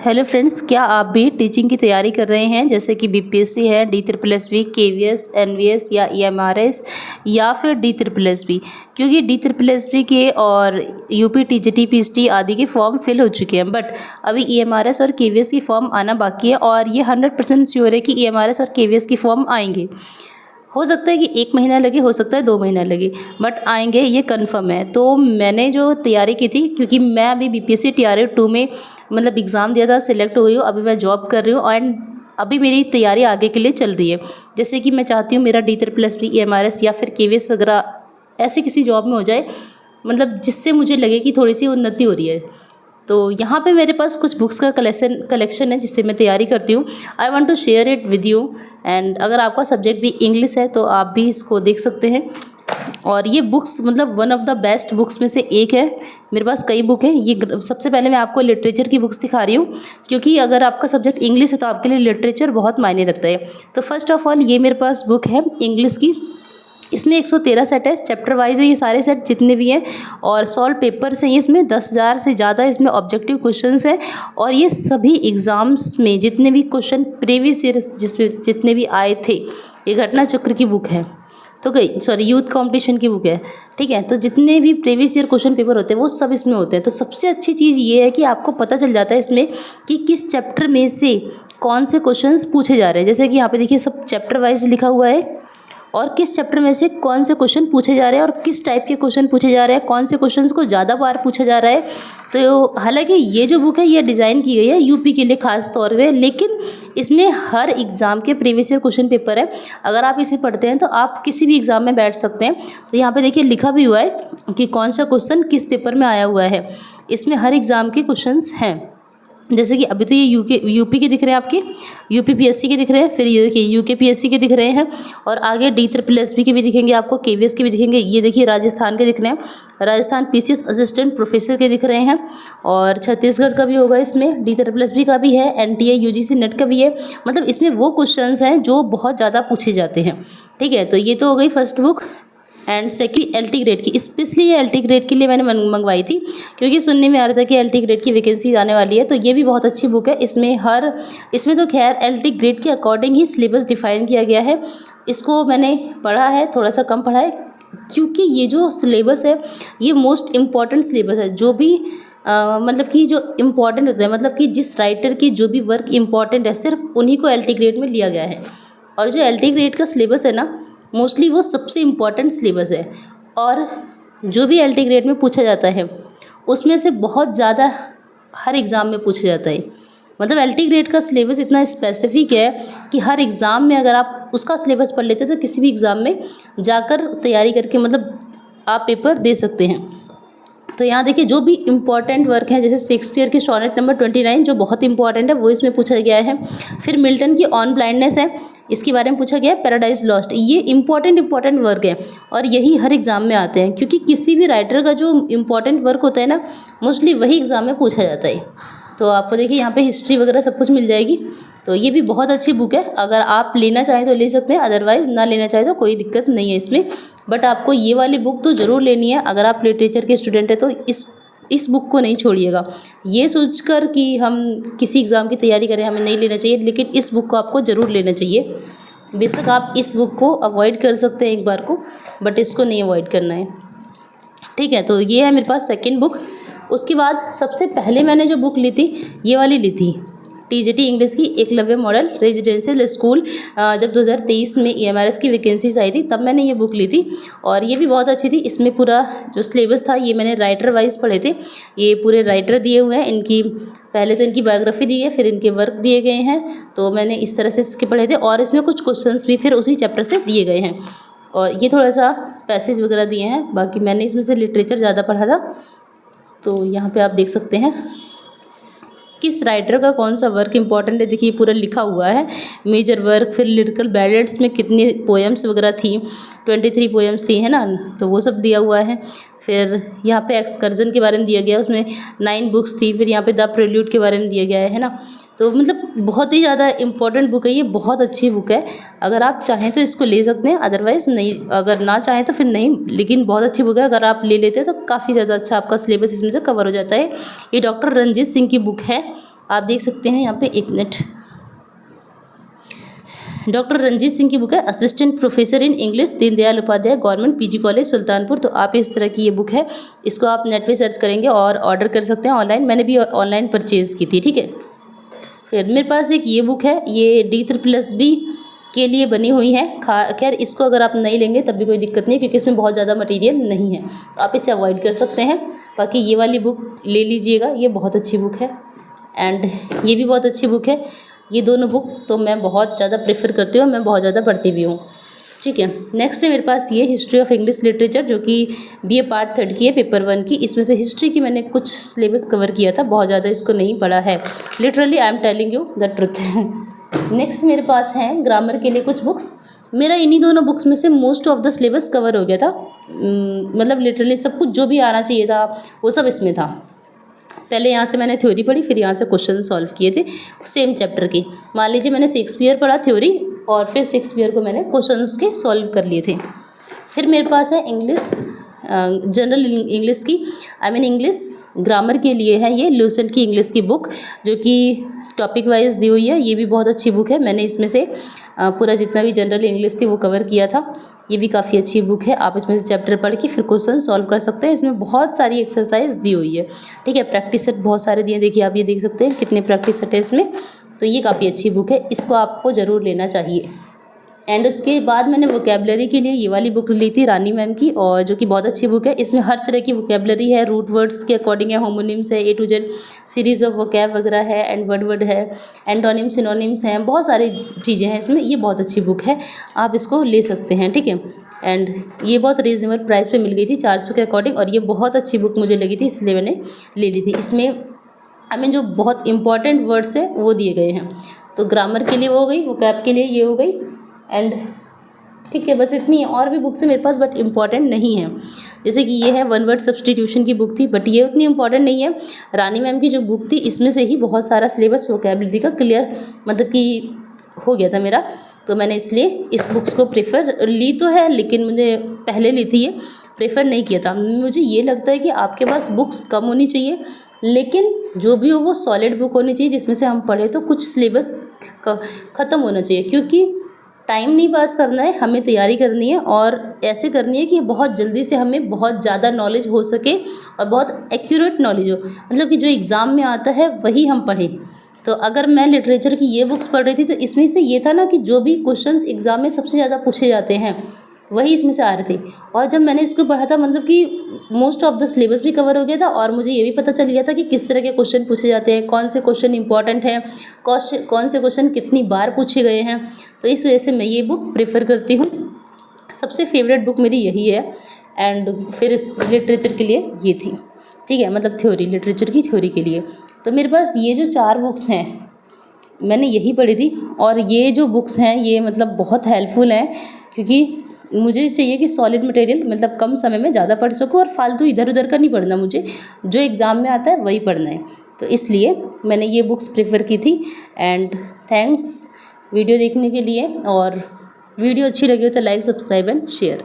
Hello friends, क्या आप भी टीचिंग की तैयारी कर रहे हैं जैसे कि बीपीएससी है, DSSS, केवीएस, एनवीएस या ईएमआरएस या फिर DSSS? क्योंकि DSSS के और यूपी टीजीटी पीएचडी आदि के फॉर्म फिल हो चुके हैं, बट अभी ईएमआरएस और केवीएस की फॉर्म आना बाकी है और ये 100% श्योर है कि ईएमआरएस और केवीएस की फॉर्म आएंगे। हो सकता है कि 1 महीना लगे, हो सकता है 2 महीना लगे, बट आएंगे, ये कंफर्म है। तो मैंने जो तैयारी की थी, क्योंकि मैं अभी बीपीएससी टीआरए 2 में मतलब एग्ज़ाम दिया था, सिलेक्ट हो गई हूँ, अभी मैं जॉब कर रही हूँ एंड अभी मेरी तैयारी आगे के लिए चल रही है। जैसे कि मैं चाहती हूँ मेरा DSSS, ईएमआरएस या फिर केवीएस वगैरह ऐसे किसी जॉब में हो जाए, मतलब जिससे मुझे लगे कि थोड़ी सी उन्नति हो रही है। तो यहाँ पे मेरे पास कुछ बुक्स का कलेक्शन है जिससे मैं तैयारी करती हूँ। I want to share it with you. And अगर आपका सब्जेक्ट भी इंग्लिश है तो आप भी इसको देख सकते हैं। और ये बुक्स मतलब one of the best books में से एक है। मेरे पास कई बुक हैं। ये सबसे पहले मैं आपको लिटरेचर की बुक्स दिखा रही हूँ, क्योंकि अगर आपका सब्जेक्ट इंग्लिश है तो आपके लिए लिटरेचर बहुत मायने रखता है। तो फर्स्ट ऑफ ऑल ये मेरे पास बुक है इंग्लिश की। इसमें 113 सेट है, चैप्टर वाइज है ये सारे सेट जितने भी हैं, और सॉल्व पेपर्स हैं इसमें 10,000 से ज़्यादा इसमें ऑब्जेक्टिव क्वेश्चंस हैं। और ये सभी एग्ज़ाम्स में जितने भी क्वेश्चन प्रीवियस ईयर जिसमें जितने भी आए थे, ये घटना चक्र की बुक है। तो यूथ कंपटीशन की बुक है, ठीक है। तो जितने भी प्रीवियस ईयर क्वेश्चन पेपर होते हैं वो सब इसमें होते हैं। तो सबसे अच्छी चीज़ ये है कि आपको पता चल जाता है इसमें कि किस चैप्टर में से कौन से क्वेश्चंस पूछे जा रहे हैं। जैसे कि यहाँ पे देखिए सब चैप्टर वाइज लिखा हुआ है और किस चैप्टर में से कौन से क्वेश्चन पूछे जा रहे हैं और किस टाइप के क्वेश्चन पूछे जा रहे हैं, कौन से क्वेश्चंस को ज़्यादा बार पूछा जा रहा है। तो हालांकि ये जो बुक है ये डिज़ाइन की गई है यूपी के लिए ख़ास तौर पे, लेकिन इसमें हर एग्ज़ाम के प्रीवियस ईयर क्वेश्चन पेपर है। अगर आप इसे पढ़ते हैं तो आप किसी भी एग्ज़ाम में बैठ सकते हैं। तो यहाँ पर देखिए लिखा भी हुआ है कि कौन सा क्वेश्चन किस पेपर में आया हुआ है। इसमें हर एग्ज़ाम के क्वेश्चंस हैं। जैसे कि अभी तो ये यूपी के दिख रहे हैं, आपके यूपी पीएससी के दिख रहे हैं, फिर ये देखिए यूके पीएससी के दिख रहे हैं, और आगे DSSS के भी दिखेंगे आपको, केवीएस के भी दिखेंगे। ये देखिए राजस्थान के दिख रहे हैं, राजस्थान पीसीएस असिस्टेंट प्रोफेसर के दिख रहे हैं, और छत्तीसगढ़ का भी होगा इसमें, DSSS का भी है, NTA UGC नेट का भी है। मतलब इसमें वो क्वेश्चंस हैं जो बहुत ज़्यादा पूछे जाते हैं, ठीक है। तो ये तो हो गई first book. And second LT grade की, स्पेशली ये LT ग्रेड के लिए मैंने मंगवाई थी, क्योंकि सुनने में आ रहा था कि LT ग्रेड की वैकेंसी आने वाली है। तो ये भी बहुत अच्छी बुक है। इसमें तो खैर LT ग्रेड के अकॉर्डिंग ही सिलेबस डिफाइन किया गया है। इसको मैंने पढ़ा है, थोड़ा सा कम पढ़ा है, क्योंकि ये जो सिलेबस है ये मोस्ट इम्पॉर्टेंट सिलेबस है। जो भी मतलब कि जो इम्पॉर्टेंट होता है, मतलब कि जिस राइटर की जो भी वर्क इम्पॉर्टेंट है, सिर्फ उन्हीं को LT ग्रेड में लिया गया है। और जो LT ग्रेड का सिलेबस है ना, मोस्टली वो सबसे इम्पॉर्टेंट सिलेबस है। और जो भी LT ग्रेड में पूछा जाता है उसमें से बहुत ज़्यादा हर एग्ज़ाम में पूछा जाता है। मतलब LT ग्रेड का सिलेबस इतना स्पेसिफिक है कि हर एग्ज़ाम में अगर आप उसका सिलेबस पढ़ लेते हैं तो किसी भी एग्ज़ाम में जाकर तैयारी करके मतलब आप पेपर दे सकते हैं। तो यहाँ देखिए जो भी इम्पॉर्टेंट वर्क है, जैसे शेक्सपियर की सोनेट नंबर 29 जो बहुत इंपॉर्टेंट है वो इसमें पूछा गया है। फिर मिल्टन की ऑन ब्लाइंडनेस है, इसके बारे में पूछा गया है। पैराडाइज लॉस्ट, ये इंपॉर्टेंट वर्क है और यही हर एग्ज़ाम में आते हैं, क्योंकि किसी भी राइटर का जो इंपॉर्टेंट वर्क होता है ना, मोस्टली वही एग्ज़ाम में पूछा जाता है। तो आपको देखिए यहाँ पे हिस्ट्री वगैरह सब कुछ मिल जाएगी। तो ये भी बहुत अच्छी बुक है, अगर आप लेना चाहें तो ले सकते हैं, अदरवाइज़ ना लेना चाहें तो कोई दिक्कत नहीं है इसमें। बट आपको ये वाली बुक तो ज़रूर लेनी है। अगर आप लिटरेचर के स्टूडेंट हैं तो इस बुक को नहीं छोड़िएगा। ये सोचकर कि हम किसी एग्ज़ाम की तैयारी करें हमें नहीं लेना चाहिए, लेकिन इस बुक को आपको ज़रूर लेना चाहिए। बेशक आप इस बुक को अवॉइड कर सकते हैं एक बार को, बट इसको नहीं अवॉइड करना है, ठीक है। तो ये है मेरे पास सेकंड बुक। उसके बाद सबसे पहले मैंने जो बुक ली थी ये वाली ली थी, टीजीटी इंग्लिश की एकलव्य मॉडल रेजिडेंशियल स्कूल। जब 2023 में ईएमआरएस की वैकेंसीज आई थी तब मैंने ये बुक ली थी, और ये भी बहुत अच्छी थी। इसमें पूरा जो सिलेबस था ये मैंने राइटर वाइज पढ़े थे। ये पूरे राइटर दिए हुए हैं, इनकी पहले तो इनकी बायोग्राफी दी है, फिर इनके वर्क दिए गए हैं। तो मैंने इस तरह से इसके पढ़े थे, और इसमें कुछ क्वेश्चंस भी फिर उसी चैप्टर से दिए गए हैं, और ये थोड़ा सा पैसेज वगैरह दिए हैं। बाकी मैंने इसमें से लिटरेचर ज़्यादा पढ़ा था। तो यहाँ पे आप देख सकते हैं किस राइटर का कौन सा वर्क इंपॉर्टेंट है। देखिए पूरा लिखा हुआ है, मेजर वर्क, फिर लिरिकल बैलेट्स में कितनी पोएम्स वगैरह थी, 23 पोएम्स थी, है ना, तो वो सब दिया हुआ है। फिर यहाँ पे एक्सकर्जन के बारे में दिया गया, उसमें 9 बुक्स थी। फिर यहाँ पे द प्रेल्यूड के बारे में दिया गया है ना। तो मतलब बहुत ही ज़्यादा इंपॉर्टेंट बुक है ये, बहुत अच्छी बुक है। अगर आप चाहें तो इसको ले सकते हैं, अदरवाइज़ नहीं, अगर ना चाहें तो फिर नहीं, लेकिन बहुत अच्छी बुक है। अगर आप ले लेते हैं तो काफ़ी ज़्यादा अच्छा आपका सिलेबस इसमें से कवर हो जाता है। ये डॉक्टर रंजीत सिंह की बुक है। आप देख सकते हैं यहाँ पे, एक मिनट, डॉक्टर रंजीत सिंह की बुक है, assistant professor in English, Deendayal Upadhyay government PG college Sultanpur. तो आप इस तरह की ये बुक है, इसको आप नेट पे सर्च करेंगे और ऑर्डर कर सकते हैं ऑनलाइन। मैंने भी ऑनलाइन परचेज़ की थी, ठीक है। फिर मेरे पास एक ये बुक है, ये DSSB के लिए बनी हुई है। खैर इसको अगर आप नहीं लेंगे तब भी कोई दिक्कत नहीं है, क्योंकि इसमें बहुत ज़्यादा मटेरियल नहीं है, तो आप इसे अवॉइड कर सकते हैं। बाकी ये वाली बुक ले लीजिएगा, ये बहुत अच्छी बुक है, एंड ये भी बहुत अच्छी बुक है। ये दोनों बुक तो मैं बहुत ज़्यादा प्रेफर करती हूँ, मैं बहुत ज़्यादा पढ़ती भी हूँ, ठीक है। नेक्स्ट है मेरे पास ये हिस्ट्री ऑफ इंग्लिश लिटरेचर, जो कि BA पार्ट 3 की है, पेपर 1 की। इसमें से हिस्ट्री की मैंने कुछ सिलेबस कवर किया था, बहुत ज़्यादा इसको नहीं पढ़ा है, literally I am telling you the truth. Next मेरे पास हैं ग्रामर के लिए कुछ बुक्स। मेरा इन्हीं दोनों बुक्स में से most of the syllabus cover हो गया था, मतलब लिटरली सब कुछ जो भी आना चाहिए था वो सब इसमें था। पहले यहाँ से मैंने थ्योरी पढ़ी, फिर यहाँ से क्वेश्चन सॉल्व किए थे सेम चैप्टर की। मान लीजिए मैंने शेक्सपियर पढ़ा थ्योरी, और फिर शेक्सपियर को मैंने क्वेश्चन उसके सॉल्व कर लिए थे। फिर मेरे पास है इंग्लिश, जनरल इंग्लिश की, आई मीन इंग्लिश ग्रामर के लिए है ये लूसेंट की इंग्लिश की बुक, जो कि टॉपिक वाइज दी हुई है। ये भी बहुत अच्छी बुक है, मैंने इसमें से पूरा जितना भी जनरल इंग्लिश थी वो कवर किया था। ये भी काफ़ी अच्छी बुक है, आप इसमें से चैप्टर पढ़ के फिर क्वेश्चन सॉल्व कर सकते हैं। इसमें बहुत सारी एक्सरसाइज दी हुई है, ठीक है। प्रैक्टिस सेट बहुत सारे दिए, देखिए आप ये देख सकते हैं कितने प्रैक्टिस सेट है इसमें। तो ये काफ़ी अच्छी बुक है, इसको आपको ज़रूर लेना चाहिए। एंड उसके बाद मैंने वोकेबलरी के लिए ये वाली बुक ली थी रानी मैम की, और जो कि बहुत अच्छी बुक है। इसमें हर तरह की वोकेबलरी है, रूट वर्ड्स के अकॉर्डिंग है, होमोनिम्स है, A to Z series of vocab वगैरह है, एंड वर्ड है, एंटोनिम्स सिनोनिम्स हैं, बहुत सारी चीज़ें हैं इसमें। ये बहुत अच्छी बुक है, आप इसको ले सकते हैं, ठीक है। एंड ये बहुत रीज़नेबल प्राइस पे मिल गई थी 400 के अकॉर्डिंग, और ये बहुत अच्छी बुक मुझे लगी थी, इसलिए मैंने ले ली थी। इसमें आई मीन जो बहुत इंपॉर्टेंट वर्ड्स है वो दिए गए हैं। तो ग्रामर के लिए वो हो गई, वोकैब के लिए ये हो गई, एंड ठीक है, बस इतनी। और भी बुक्स है मेरे पास बट इम्पॉर्टेंट नहीं है, जैसे कि ये है वन वर्ड सब्सटीट्यूशन की बुक थी, बट ये उतनी इंपॉर्टेंट नहीं है। रानी मैम की जो बुक थी इसमें से ही बहुत सारा सिलेबस वोकैबलरी का क्लियर मतलब कि हो गया था मेरा, तो मैंने इसलिए इस बुक्स को प्रेफर ली तो है, लेकिन मुझे पहले ली थी ये, प्रेफर नहीं किया था। मुझे ये लगता है कि आपके पास बुक्स कम होनी चाहिए, लेकिन जो भी हो वो सॉलिड बुक होनी चाहिए, जिसमें से हम पढ़े तो कुछ सिलेबस ख़त्म होना चाहिए, क्योंकि टाइम नहीं पास करना है, हमें तैयारी करनी है, और ऐसे करनी है कि बहुत जल्दी से हमें बहुत ज़्यादा नॉलेज हो सके और बहुत एक्यूरेट नॉलेज हो, मतलब कि जो एग्ज़ाम में आता है वही हम पढ़ें। तो अगर मैं लिटरेचर की ये बुक्स पढ़ रही थी तो इसमें से ये था ना कि जो भी क्वेश्चंस एग्ज़ाम में सबसे ज़्यादा पूछे जाते हैं वही इसमें से आ रहे थे, और जब मैंने इसको पढ़ा था मतलब कि मोस्ट ऑफ द सिलेबस भी कवर हो गया था, और मुझे ये भी पता चल गया था कि किस तरह के क्वेश्चन पूछे जाते हैं, कौन से क्वेश्चन इंपॉर्टेंट हैं, कौन से क्वेश्चन कितनी बार पूछे गए हैं। तो इस वजह से मैं ये बुक प्रेफर करती हूँ, सबसे फेवरेट बुक मेरी यही है। एंड फिर इस लिटरेचर के लिए ये थी, ठीक है, मतलब थ्योरी, लिटरेचर की थ्योरी के लिए। तो मेरे पास ये जो 4 बुक्स हैं मैंने यही पढ़ी थी, और ये जो बुक्स हैं ये मतलब बहुत हेल्पफुल हैं, क्योंकि मुझे चाहिए कि सॉलिड मटेरियल मतलब कम समय में ज़्यादा पढ़ सकूँ, और फालतू इधर उधर का नहीं पढ़ना, मुझे जो एग्ज़ाम में आता है वही पढ़ना है। तो इसलिए मैंने ये बुक्स प्रेफर की थी। एंड थैंक्स वीडियो देखने के लिए, और वीडियो अच्छी लगी हो तो लाइक, सब्सक्राइब एंड शेयर।